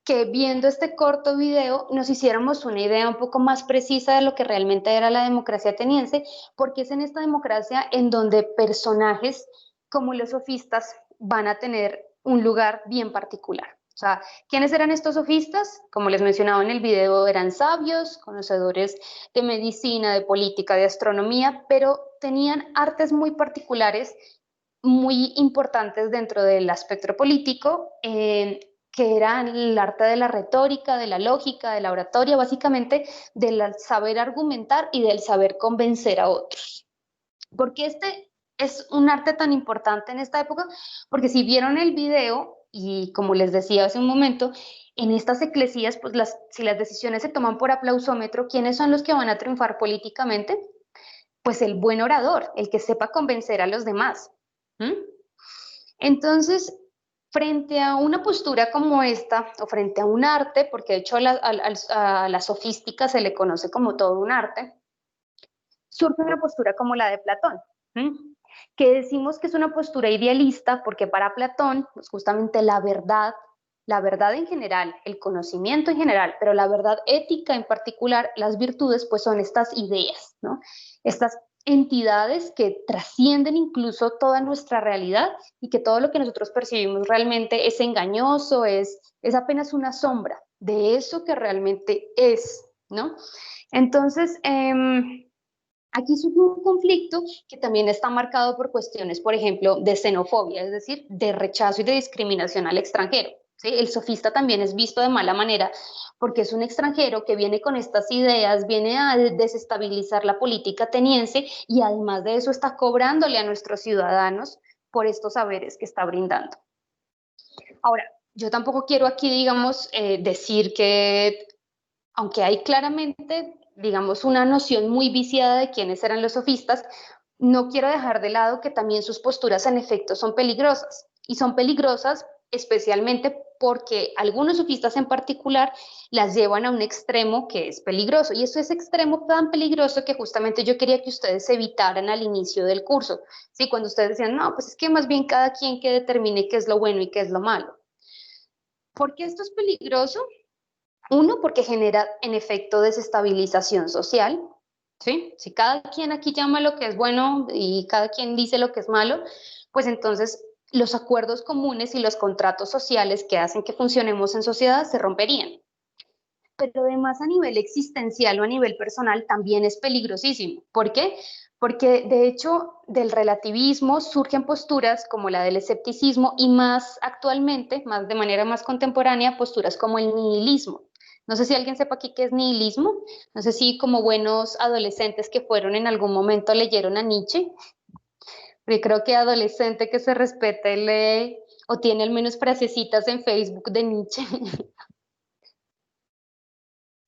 que viendo este corto video nos hiciéramos una idea un poco más precisa de lo que realmente era la democracia ateniense, porque es en esta democracia en donde personajes como los sofistas van a tener un lugar bien particular. O sea, ¿quiénes eran estos sofistas? Como les mencionaba en el video, eran sabios, conocedores de medicina, de política, de astronomía, pero tenían artes muy particulares, muy importantes dentro del aspecto político, que eran el arte de la retórica, de la lógica, de la oratoria, básicamente del saber argumentar y del saber convencer a otros. ¿Por qué este es un arte tan importante en esta época? Porque si vieron el video, y como les decía hace un momento, en estas eclesías, pues si las decisiones se toman por aplausómetro, ¿quiénes son los que van a triunfar políticamente? Pues el buen orador, el que sepa convencer a los demás. ¿Mm? Entonces, frente a una postura como esta, o frente a un arte, porque de hecho a la sofística se le conoce como todo un arte, surge una postura como la de Platón, que decimos que es una postura idealista porque para Platón, pues justamente la verdad en general, el conocimiento en general, pero la verdad ética en particular, las virtudes, pues son estas ideas, ¿no? Estas entidades que trascienden incluso toda nuestra realidad y que todo lo que nosotros percibimos realmente es engañoso, es apenas una sombra de eso que realmente es, ¿no? Entonces, aquí surge un conflicto que también está marcado por cuestiones, por ejemplo, de xenofobia, es decir, de rechazo y de discriminación al extranjero. ¿Sí? El sofista también es visto de mala manera porque es un extranjero que viene con estas ideas, viene a desestabilizar la política ateniense y además de eso está cobrándole a nuestros ciudadanos por estos saberes que está brindando. Ahora, yo tampoco quiero aquí, digamos, decir que, aunque hay claramente, digamos, una noción muy viciada de quiénes eran los sofistas, no quiero dejar de lado que también sus posturas en efecto son peligrosas. Y son peligrosas especialmente porque algunos sofistas en particular las llevan a un extremo que es peligroso. Y eso es extremo tan peligroso que justamente yo quería que ustedes evitaran al inicio del curso. ¿Sí? Cuando ustedes decían, no, pues es que más bien cada quien que determine qué es lo bueno y qué es lo malo. ¿Por qué esto es peligroso? Uno, porque genera en efecto desestabilización social, ¿sí? Si cada quien aquí llama lo que es bueno y cada quien dice lo que es malo, pues entonces los acuerdos comunes y los contratos sociales que hacen que funcionemos en sociedad se romperían. Pero además a nivel existencial o a nivel personal también es peligrosísimo. ¿Por qué? Porque de hecho del relativismo surgen posturas como la del escepticismo y más actualmente, más de manera más contemporánea, posturas como el nihilismo. No sé si alguien sepa aquí qué es nihilismo. No sé si como buenos adolescentes que fueron en algún momento leyeron a Nietzsche. Yo creo que adolescente que se respete lee o tiene al menos frasecitas en Facebook de Nietzsche.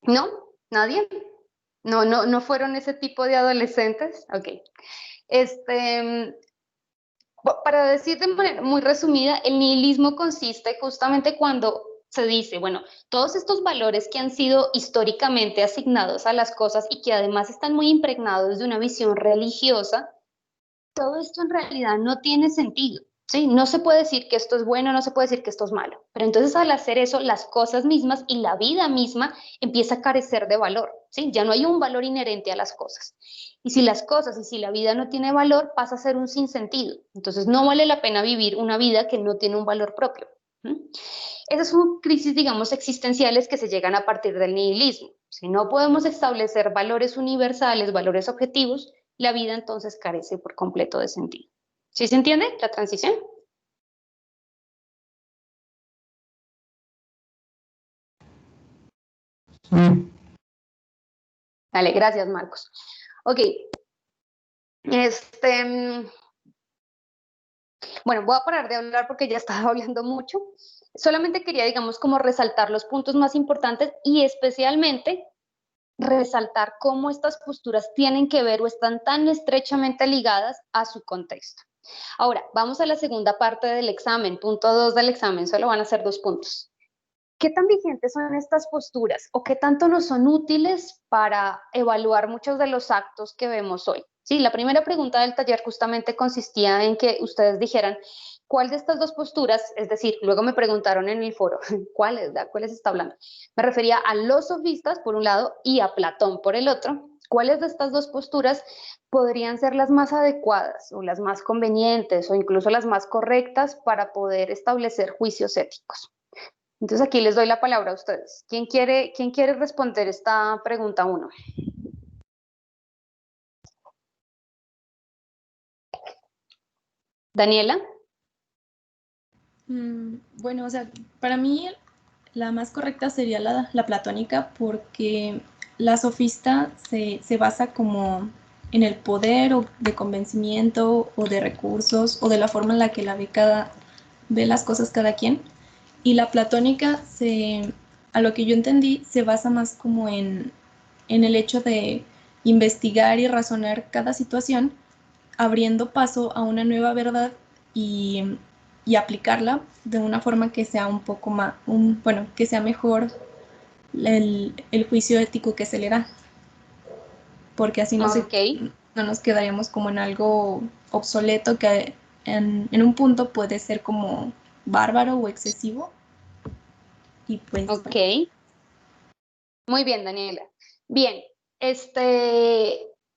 ¿No? ¿Nadie? No fueron ese tipo de adolescentes. Ok. Para decir de manera muy resumida, el nihilismo consiste justamente cuando se dice, bueno, todos estos valores que han sido históricamente asignados a las cosas y que además están muy impregnados de una visión religiosa, todo esto en realidad no tiene sentido. ¿sí? No se puede decir que esto es bueno, no se puede decir que esto es malo. Pero entonces al hacer eso, las cosas mismas y la vida misma empieza a carecer de valor, ¿sí? Ya no hay un valor inherente a las cosas. Y si las cosas y si la vida no tiene valor, pasa a ser un sinsentido. Entonces no vale la pena vivir una vida que no tiene un valor propio. Esas son crisis, digamos, existenciales que se llegan a partir del nihilismo. Si no podemos establecer valores universales, valores objetivos, la vida entonces carece por completo de sentido. ¿Sí se entiende la transición? Sí. Vale, gracias, Marcos. Ok. Bueno, voy a parar de hablar porque ya estaba hablando mucho. Solamente quería, digamos, como resaltar los puntos más importantes y especialmente resaltar cómo estas posturas tienen que ver o están tan estrechamente ligadas a su contexto. Ahora, vamos a la segunda parte del examen, punto 2 del examen, solo van a ser 2 puntos. ¿Qué tan vigentes son estas posturas o qué tanto nos son útiles para evaluar muchos de los actos que vemos hoy? Sí, la primera pregunta del taller justamente consistía en que ustedes dijeran cuál de estas dos posturas, es decir, luego me preguntaron en el foro, ¿cuáles está hablando? Me refería a los sofistas por un lado y a Platón por el otro. ¿Cuáles de estas dos posturas podrían ser las más adecuadas o las más convenientes o incluso las más correctas para poder establecer juicios éticos? Entonces aquí les doy la palabra a ustedes. ¿Quién quiere responder esta pregunta 1? Daniela. Bueno, o sea, para mí la más correcta sería la platónica, porque la sofista se basa como en el poder o de convencimiento o de recursos o de la forma en la que ve las cosas cada quien. Y la platónica, a lo que yo entendí, se basa más como en el hecho de investigar y razonar cada situación, abriendo paso a una nueva verdad y aplicarla de una forma que sea un poco más, bueno, que sea mejor el juicio ético que se le da. Porque así Okay. no nos quedaríamos como en algo obsoleto que en un punto puede ser como bárbaro o excesivo. Y pues, Ok. Muy bien, Daniela. Bien,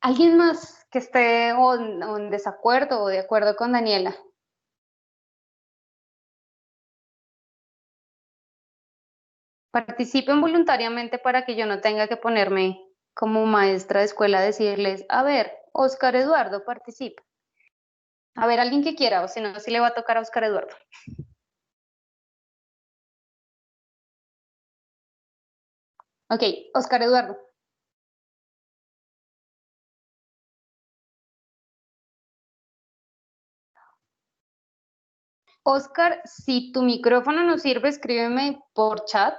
¿alguien más que esté en desacuerdo o de acuerdo con Daniela? Participen voluntariamente para que yo no tenga que ponerme como maestra de escuela a decirles, a ver, Oscar Eduardo, participa. A ver, alguien que quiera, o si no, sí le va a tocar a Oscar Eduardo. Ok, Oscar Eduardo. Oscar, si tu micrófono no sirve, escríbeme por chat,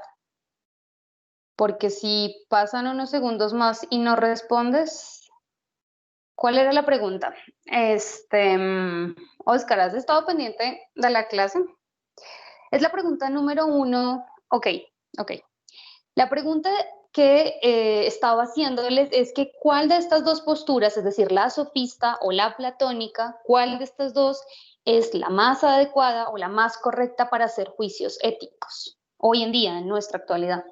porque si pasan unos segundos más y no respondes, ¿cuál era la pregunta? Oscar, ¿has estado pendiente de la clase? Es la pregunta número 1. Ok. La pregunta que estaba haciéndoles es que cuál de estas dos posturas, es decir, la sofista o la platónica, cuál de estas dos es la más adecuada o la más correcta para hacer juicios éticos hoy en día, en nuestra actualidad.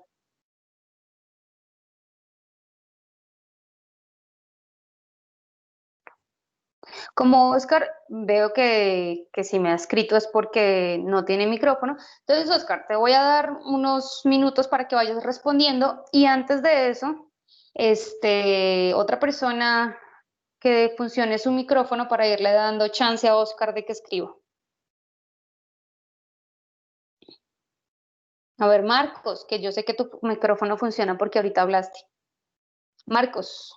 Como Oscar, veo que si me ha escrito es porque no tiene micrófono. Entonces, Oscar, te voy a dar unos minutos para que vayas respondiendo y antes de eso, otra persona que funcione su micrófono para irle dando chance a Oscar de que escriba. A ver, Marcos, que yo sé que tu micrófono funciona porque ahorita hablaste. Marcos,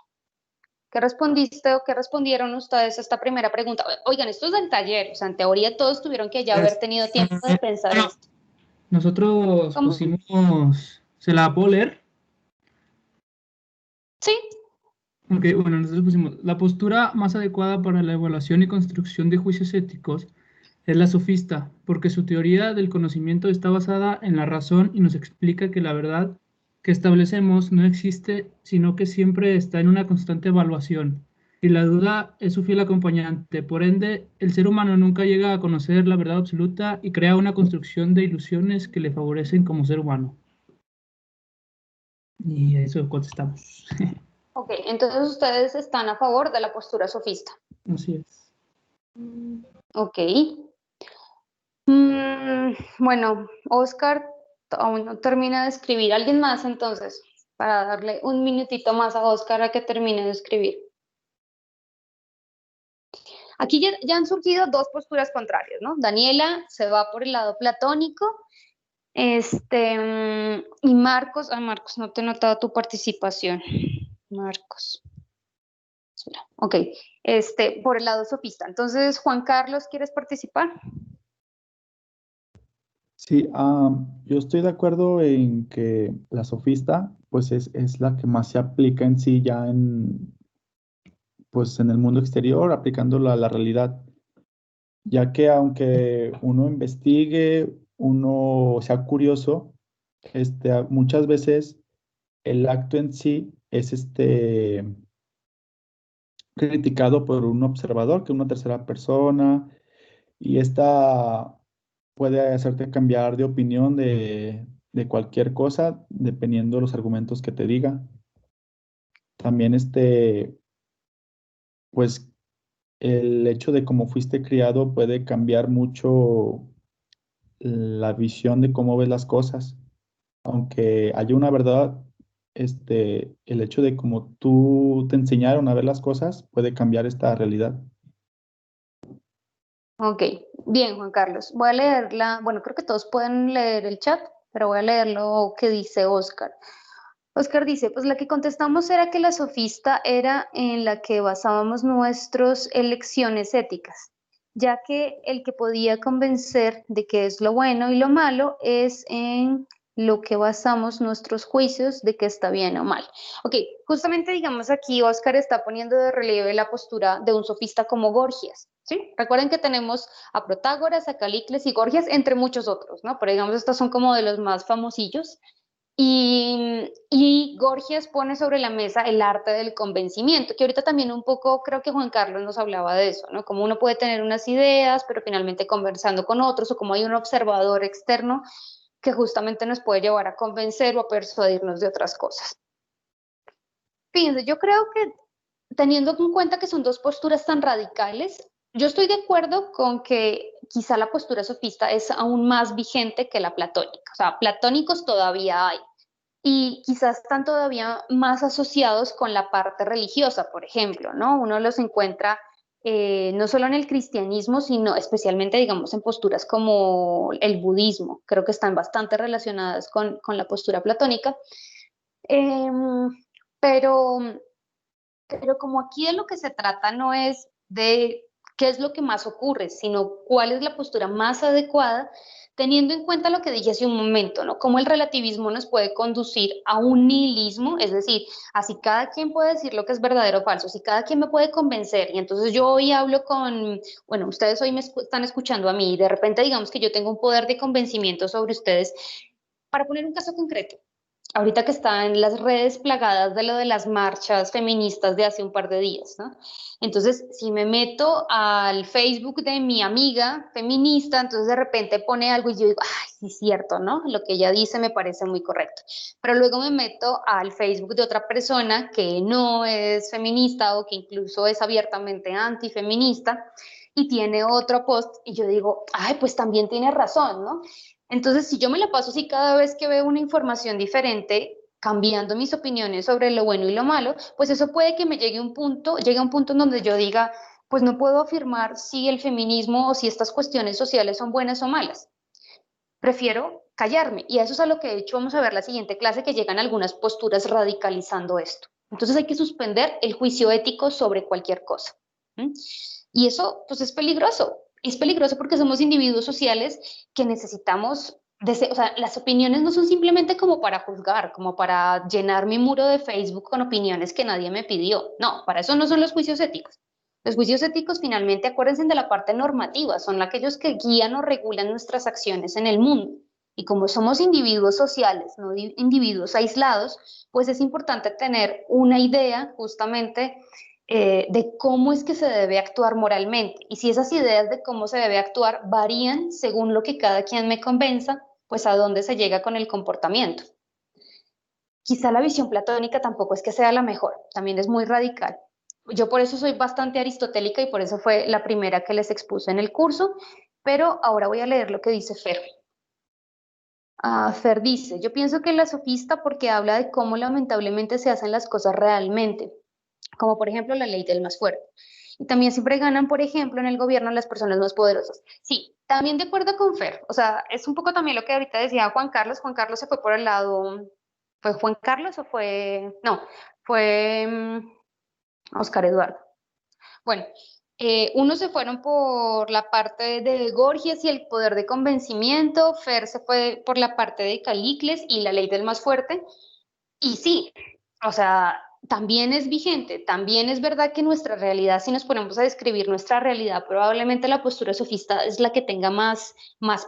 ¿qué respondiste o qué respondieron ustedes a esta primera pregunta? Oigan, esto es del taller, o sea, en teoría todos tuvieron que ya haber tenido tiempo de pensar esto. Nosotros ¿Cómo? pusimos, ¿se la puedo leer? Sí. Ok, bueno, nosotros pusimos, la postura más adecuada para la evaluación y construcción de juicios éticos es la sofista, porque su teoría del conocimiento está basada en la razón y nos explica que la verdad que establecemos no existe, sino que siempre está en una constante evaluación y la duda es su fiel acompañante. Por ende, el ser humano nunca llega a conocer la verdad absoluta y crea una construcción de ilusiones que le favorecen como ser humano. Y a eso contestamos. Ok, entonces ustedes están a favor de la postura sofista. Así es. Ok. Bueno, Oscar aún no termina de escribir. ¿Alguien más entonces? Para darle un minutito más a Oscar a que termine de escribir. Aquí ya han surgido dos posturas contrarias, ¿no? Daniela se va por el lado platónico, y Marcos, Marcos, no te he notado tu participación. Marcos. Espera, ok, por el lado sofista. Entonces, Juan Carlos, ¿quieres participar? Sí, yo estoy de acuerdo en que la sofista, pues es la que más se aplica en sí ya pues en el mundo exterior, aplicándola a la realidad, ya que aunque uno investigue, uno sea curioso, muchas veces el acto en sí es criticado por un observador, que es una tercera persona, y esta puede hacerte cambiar de opinión de cualquier cosa, dependiendo de los argumentos que te diga. También pues el hecho de cómo fuiste criado puede cambiar mucho la visión de cómo ves las cosas. Aunque haya una verdad, el hecho de cómo tú te enseñaron a ver las cosas puede cambiar esta realidad. Ok, bien, Juan Carlos. Voy a leerla. Bueno, creo que todos pueden leer el chat, pero voy a leer lo que dice Oscar. Oscar dice, pues la que contestamos era que la sofista era en la que basábamos nuestras elecciones éticas, ya que el que podía convencer de qué es lo bueno y lo malo es en lo que basamos nuestros juicios de qué está bien o mal. Ok, justamente digamos aquí Oscar está poniendo de relieve la postura de un sofista como Gorgias, ¿sí? Recuerden que tenemos a Protágoras, a Calícles y Gorgias, entre muchos otros, ¿no? Pero digamos estos son como de los más famosillos. Y Gorgias pone sobre la mesa el arte del convencimiento, que ahorita también un poco creo que Juan Carlos nos hablaba de eso, ¿no? Como uno puede tener unas ideas, pero finalmente conversando con otros, o como hay un observador externo que justamente nos puede llevar a convencer o a persuadirnos de otras cosas. Fíjense, yo creo que teniendo en cuenta que son dos posturas tan radicales, yo estoy de acuerdo con que quizá la postura sofista es aún más vigente que la platónica. O sea, platónicos todavía hay y quizás están todavía más asociados con la parte religiosa, por ejemplo, ¿no? Uno los encuentra no solo en el cristianismo, sino especialmente, digamos, en posturas como el budismo. Creo que están bastante relacionadas con la postura platónica. Em, pero pero como aquí de lo que se trata no es de qué es lo que más ocurre, sino cuál es la postura más adecuada, teniendo en cuenta lo que dije hace un momento, ¿no? Cómo el relativismo nos puede conducir a un nihilismo, es decir, así cada quien puede decir lo que es verdadero o falso, si cada quien me puede convencer, y entonces yo hoy hablo bueno, ustedes hoy me están escuchando a mí, y de repente digamos que yo tengo un poder de convencimiento sobre ustedes, para poner un caso concreto. Ahorita que están las redes plagadas de lo de las marchas feministas de hace un par de días, ¿no? Entonces, si me meto al Facebook de mi amiga feminista, entonces de repente pone algo y yo digo, ay, sí es cierto, ¿no? Lo que ella dice me parece muy correcto. Pero luego me meto al Facebook de otra persona que no es feminista o que incluso es abiertamente antifeminista y tiene otro post y yo digo, ay, pues también tiene razón, ¿no? Entonces, si yo me la paso así cada vez que veo una información diferente, cambiando mis opiniones sobre lo bueno y lo malo, pues eso puede que me llegue a un punto en donde yo diga, pues no puedo afirmar si el feminismo o si estas cuestiones sociales son buenas o malas. Prefiero callarme. Y eso es a lo que de hecho vamos a ver la siguiente clase, que llegan algunas posturas radicalizando esto. Entonces hay que suspender el juicio ético sobre cualquier cosa. ¿Mm? Y eso pues es peligroso. Es peligroso porque somos individuos sociales que necesitamos, o sea, las opiniones no son simplemente como para juzgar, como para llenar mi muro de Facebook con opiniones que nadie me pidió. No, para eso no son los juicios éticos. Los juicios éticos finalmente, acuérdense de la parte normativa, son aquellos que guían o regulan nuestras acciones en el mundo. Y como somos individuos sociales, no individuos aislados, pues es importante tener una idea justamente de cómo es que se debe actuar moralmente. Y si esas ideas de cómo se debe actuar varían según lo que cada quien me convenza, pues a dónde se llega con el comportamiento. Quizá la visión platónica tampoco es que sea la mejor, también es muy radical. Yo por eso soy bastante aristotélica y por eso fue la primera que les expuse en el curso, pero ahora voy a leer lo que dice Fer. Fer dice, yo pienso que la sofista porque habla de cómo lamentablemente se hacen las cosas realmente, como por ejemplo la ley del más fuerte. Y también siempre ganan, por ejemplo, en el gobierno las personas más poderosas. Sí, también de acuerdo con Fer, o sea, es un poco también lo que ahorita decía Juan Carlos. Juan Carlos se fue por el lado, ¿fue Juan Carlos o fue, no, fue Oscar Eduardo? Bueno, unos se fueron por la parte de Gorgias y el poder de convencimiento, Fer se fue por la parte de Calicles y la ley del más fuerte, y sí, o sea, también es vigente, también es verdad que nuestra realidad, si nos ponemos a describir nuestra realidad, probablemente la postura sofista es la que tenga más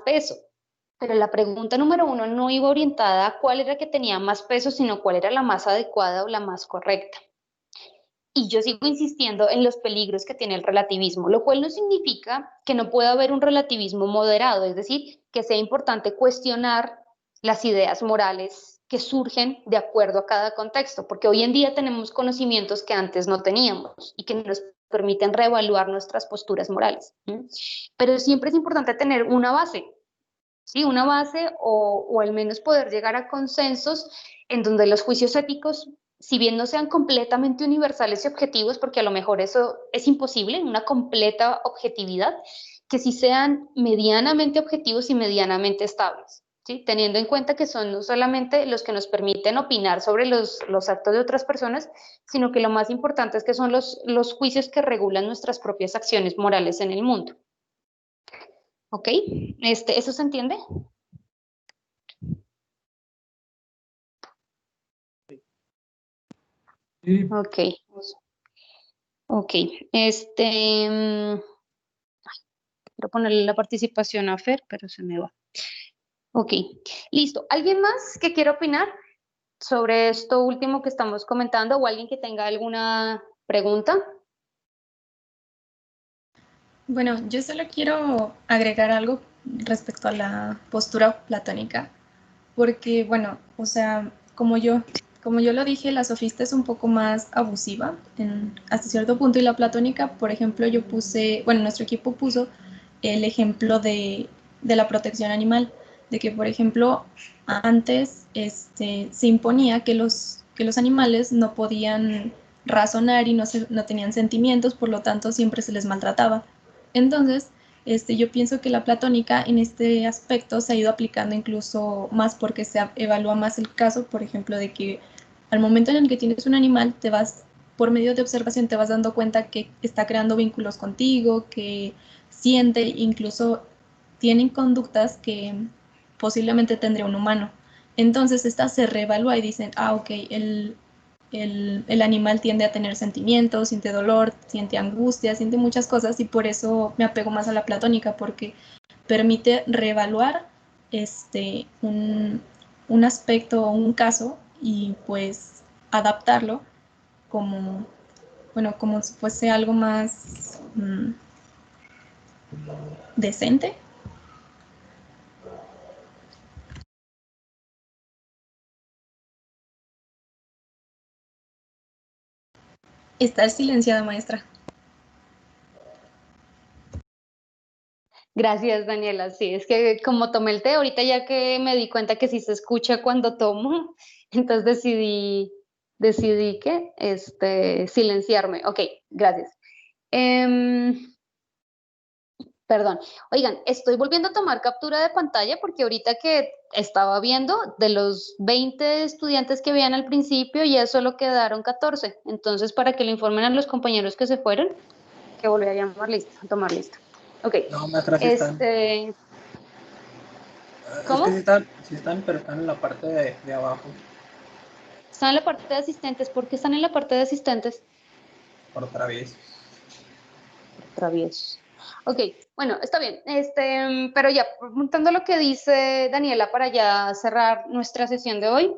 peso. Pero la pregunta número uno no iba orientada a cuál era que tenía más peso, sino cuál era la más adecuada o la más correcta. Y yo sigo insistiendo en los peligros que tiene el relativismo, lo cual no significa que no pueda haber un relativismo moderado, es decir, que sea importante cuestionar las ideas morales que surgen de acuerdo a cada contexto, porque hoy en día tenemos conocimientos que antes no teníamos y que nos permiten reevaluar nuestras posturas morales. Pero siempre es importante tener una base, ¿sí? Una base o al menos poder llegar a consensos en donde los juicios éticos, si bien no sean completamente universales y objetivos, porque a lo mejor eso es imposible, una completa objetividad, que sí sean medianamente objetivos y medianamente estables, ¿sí? Teniendo en cuenta que son no solamente los que nos permiten opinar sobre los actos de otras personas, sino que lo más importante es que son los juicios que regulan nuestras propias acciones morales en el mundo. ¿Ok? ¿Eso se entiende? Sí. Ok, ok. Quiero ponerle la participación a Fer, pero se me va. Ok, listo. ¿Alguien más que quiera opinar sobre esto último que estamos comentando o alguien que tenga alguna pregunta? Bueno, yo solo quiero agregar algo respecto a la postura platónica, porque, bueno, o sea, como yo lo dije, la sofista es un poco más abusiva hasta cierto punto y la platónica, por ejemplo, yo puse, bueno, nuestro equipo puso el ejemplo de la protección animal, de que, por ejemplo, antes se imponía que los animales no podían razonar y no tenían sentimientos, por lo tanto siempre se les maltrataba. Entonces, yo pienso que la platónica en este aspecto se ha ido aplicando incluso más porque se evalúa más el caso, por ejemplo, de que al momento en el que tienes un animal, por medio de observación, te vas dando cuenta que está creando vínculos contigo, que siente, incluso tienen conductas que posiblemente tendría un humano. Entonces, esta se reevalúa y dicen, ok, el animal tiende a tener sentimientos, siente dolor, siente angustia, siente muchas cosas y por eso me apego más a la platónica porque permite reevaluar un aspecto o un caso y pues adaptarlo como, bueno, como si fuese algo más decente. Estar silenciada, maestra. Gracias, Daniela. Sí, es que como tomé el té, ahorita ya que me di cuenta que sí se escucha cuando tomo, entonces decidí que silenciarme. Ok, gracias. Em, Perdón. Oigan, estoy volviendo a tomar captura de pantalla porque ahorita que estaba viendo, de los 20 estudiantes que habían al principio, ya solo quedaron 14. Entonces, para que le informen a los compañeros que se fueron, que volví a llamar lista, a tomar lista. Ok. No, maestra, sí están. Es que ¿Cómo? sí están, pero están en la parte de abajo, Están en la parte de asistentes. ¿Por qué están en la parte de asistentes? por traviesos. Traviesos. Ok, bueno, está bien. Pero ya, preguntando lo que dice Daniela para ya cerrar nuestra sesión de hoy.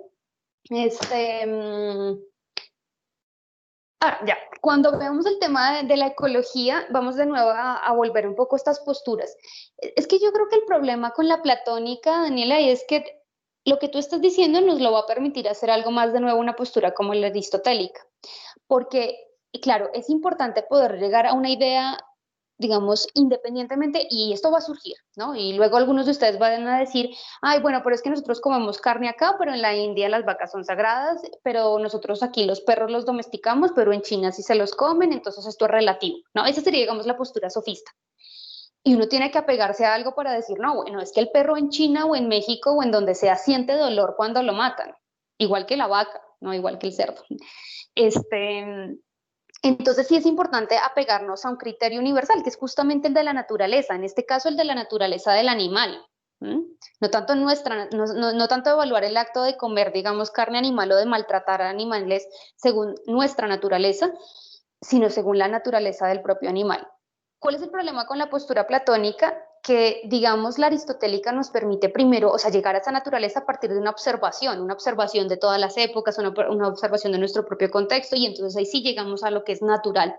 Ya, cuando vemos el tema de la ecología, vamos de nuevo a volver un poco a estas posturas. Es que yo creo que el problema con la platónica, Daniela, es que lo que tú estás diciendo nos lo va a permitir hacer algo más de nuevo una postura como la aristotélica, porque, y claro, es importante poder llegar a una idea, digamos, independientemente, y esto va a surgir, ¿no? Y luego algunos de ustedes van a decir, ay, bueno, pero es que nosotros comemos carne acá, pero en la India las vacas son sagradas, pero nosotros aquí los perros los domesticamos, pero en China sí se los comen, entonces esto es relativo, ¿no? Esa sería, digamos, la postura sofista. Y uno tiene que apegarse a algo para decir, no, bueno, es que el perro en China o en México o en donde sea siente dolor cuando lo matan, igual que la vaca, no igual que el cerdo. Entonces sí es importante apegarnos a un criterio universal, que es justamente el de la naturaleza, en este caso el de la naturaleza del animal. No tanto, no tanto evaluar el acto de comer, digamos, carne animal o de maltratar a animales según nuestra naturaleza, sino según la naturaleza del propio animal. ¿Cuál es el problema con la postura platónica? Que, digamos, la aristotélica nos permite primero, o sea, llegar a esa naturaleza a partir de una observación de todas las épocas, una observación de nuestro propio contexto, y entonces ahí sí llegamos a lo que es natural.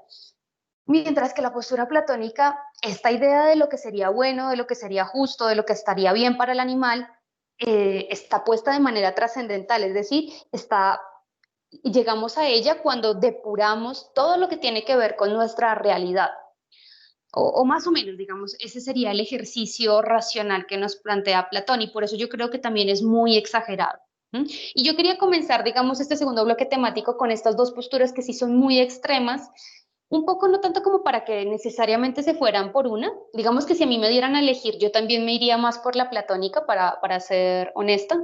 Mientras que la postura platónica, esta idea de lo que sería bueno, de lo que sería justo, de lo que estaría bien para el animal, está puesta de manera trascendental, es decir, llegamos a ella cuando depuramos todo lo que tiene que ver con nuestra realidad. O más o menos, digamos, ese sería el ejercicio racional que nos plantea Platón y por eso yo creo que también es muy exagerado. Y yo quería comenzar, digamos, este segundo bloque temático con estas dos posturas que sí son muy extremas, un poco no tanto como para que necesariamente se fueran por una, digamos que si a mí me dieran a elegir, yo también me iría más por la platónica, para ser honesta,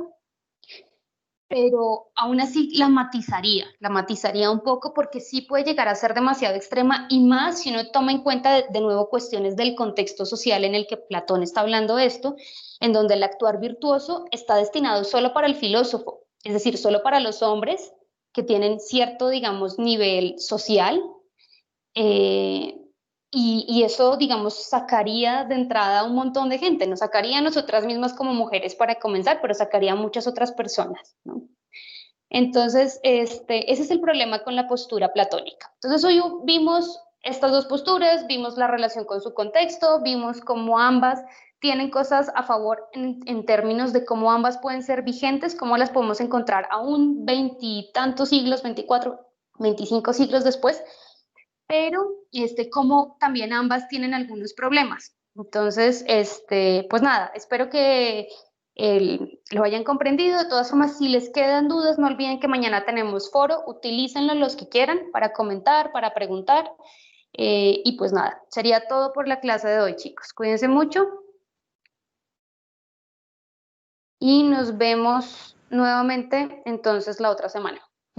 pero aún así la matizaría un poco porque sí puede llegar a ser demasiado extrema y más si uno toma en cuenta de nuevo cuestiones del contexto social en el que Platón está hablando de esto, en donde el actuar virtuoso está destinado solo para el filósofo, es decir, solo para los hombres que tienen cierto, digamos, nivel social, eh, y eso, digamos, sacaría de entrada a un montón de gente, nos sacaría a nosotras mismas como mujeres para comenzar, pero sacaría a muchas otras personas, ¿no? Entonces, ese es el problema con la postura platónica. Entonces, hoy vimos estas dos posturas, vimos la relación con su contexto, vimos cómo ambas tienen cosas a favor en términos de cómo ambas pueden ser vigentes, cómo las podemos encontrar aún veintitantos siglos, 24, 25 siglos después, pero cómo también ambas tienen algunos problemas. Entonces, pues nada, espero que lo hayan comprendido. De todas formas, si les quedan dudas, no olviden que mañana tenemos foro, utilícenlo los que quieran para comentar, para preguntar. Y pues nada, sería todo por la clase de hoy, chicos. Cuídense mucho y nos vemos nuevamente entonces la otra semana.